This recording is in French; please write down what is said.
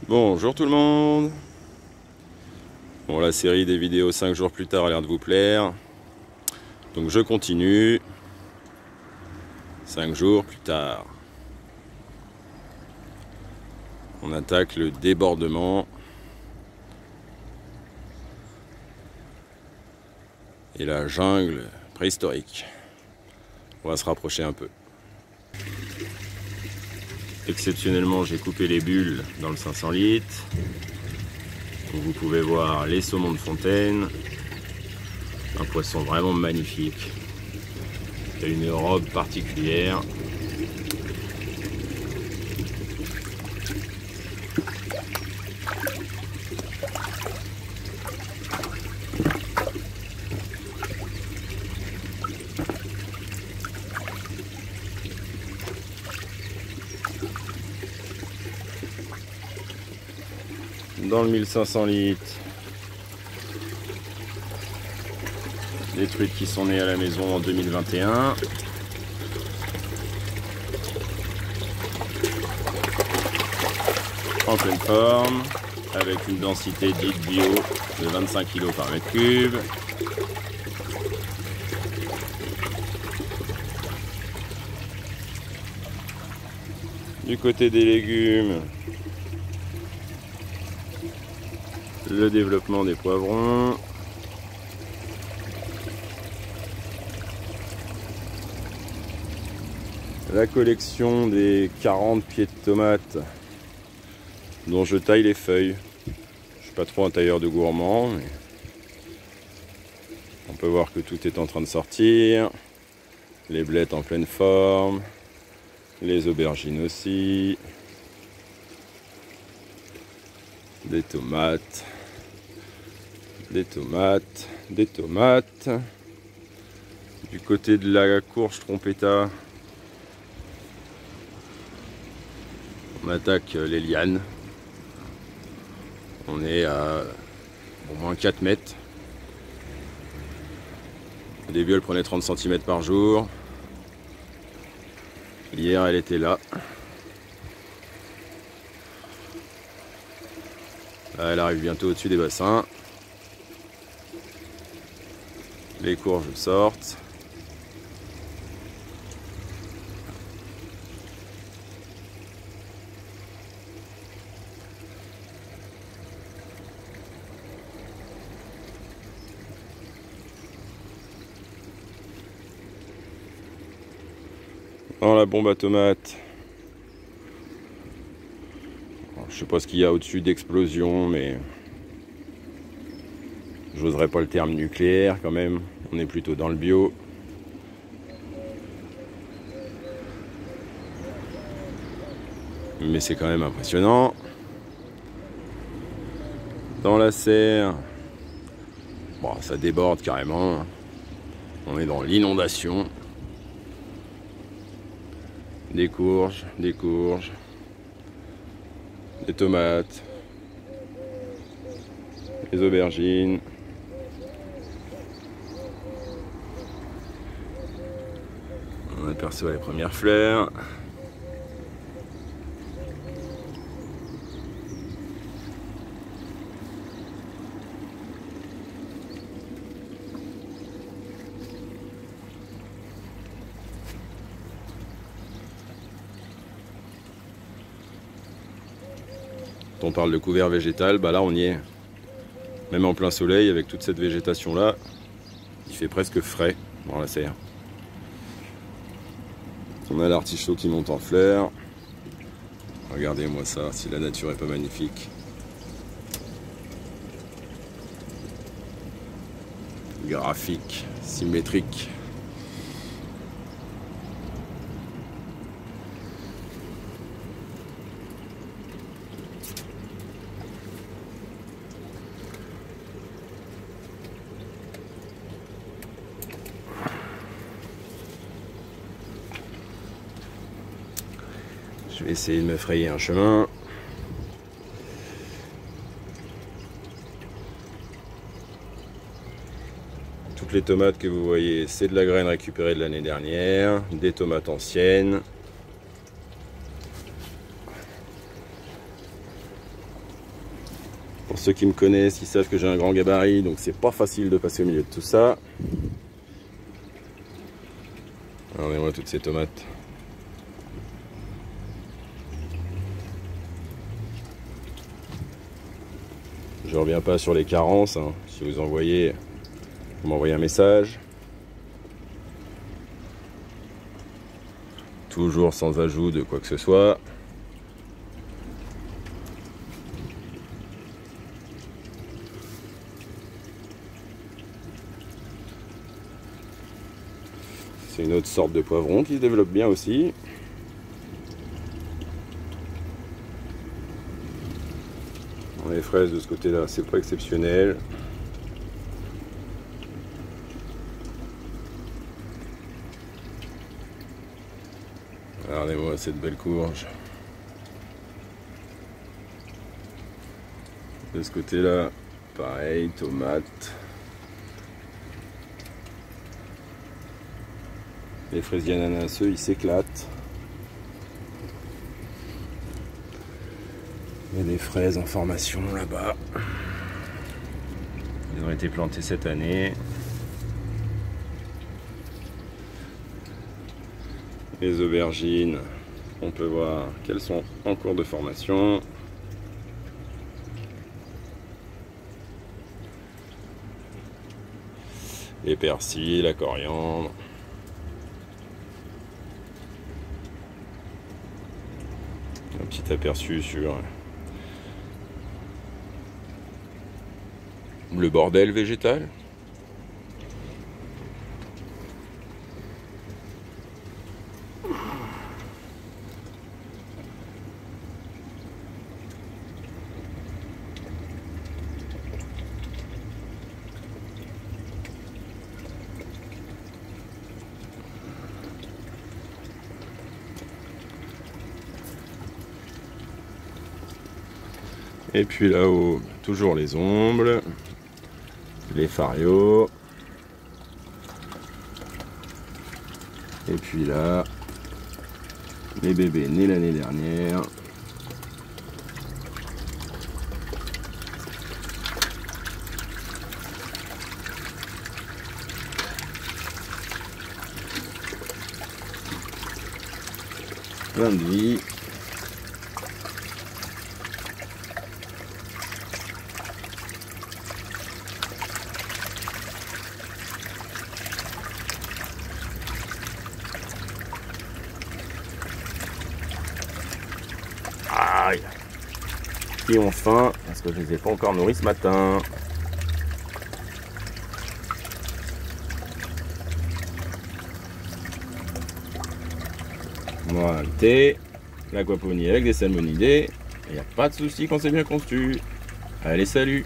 Bonjour tout le monde. Bon, la série des vidéos 5 jours plus tard a l'air de vous plaire. Donc je continue. 5 jours plus tard. On attaque le débordement. Et la jungle préhistorique. On va se rapprocher un peu. Exceptionnellement, j'ai coupé les bulles dans le 500 litres. Donc vous pouvez voir les saumons de fontaine. Un poisson vraiment magnifique. Il a une robe particulière. Dans le 1500 litres, des truites qui sont nées à la maison en 2021. En pleine forme, avec une densité dite bio de 25 kg par mètre cube. Du côté des légumes, le développement des poivrons. La collection des 40 pieds de tomates dont je taille les feuilles. Je suis pas trop un tailleur de gourmand, mais on peut voir que tout est en train de sortir. Les blettes en pleine forme. Les aubergines aussi. Des tomates. Des tomates. Des tomates. Du côté de la courge trompetta, on attaque les lianes. On est à au moins 4 mètres. Au début, elle prenait 30 cm par jour. Hier, elle était là. Là, elle arrive bientôt au-dessus des bassins. Les courges sortent. Dans la bombe à tomates, alors, je sais pas ce qu'il y a au-dessus d'explosion, mais j'oserais pas le terme nucléaire quand même. On est plutôt dans le bio. Mais c'est quand même impressionnant. Dans la serre, bon, ça déborde carrément. On est dans l'inondation. Des courges, des tomates, des aubergines. On aperçoit les premières fleurs. On parle de couvert végétal, bah là on y est. Même en plein soleil, avec toute cette végétation là, il fait presque frais dans la serre. On a l'artichaut qui monte en fleurs. Regardez-moi ça, si la nature est pas magnifique. Graphique, symétrique. Je vais essayer de me frayer un chemin. Toutes les tomates que vous voyez, c'est de la graine récupérée de l'année dernière, des tomates anciennes. Pour ceux qui me connaissent, ils savent que j'ai un grand gabarit, donc c'est pas facile de passer au milieu de tout ça. Regardez-moi toutes ces tomates. Je reviens pas sur les carences, hein. Si vous envoyez, vous m'envoyez un message. Toujours sans ajout de quoi que ce soit. C'est une autre sorte de poivron qui se développe bien aussi. Les fraises de ce côté-là, c'est pas exceptionnel. Regardez-moi cette belle courge. De ce côté-là, pareil, tomates. Les fraisiers ananaseux, ils s'éclatent. Il y a des fraises en formation là-bas. Ils ont été plantés cette année. Les aubergines, on peut voir qu'elles sont en cours de formation. Les persils, la coriandre. Un petit aperçu sur le bordel végétal. Et puis là-haut, toujours les ombles, les farios. Et puis là, les bébés nés l'année dernière. Plein de vie. Aïe. Qui ont faim parce que je les ai pas encore nourris ce matin. Voilà le thé, l'aquaponie avec des salmonidés. Il n'y a pas de souci quand c'est bien conçu. Allez, salut!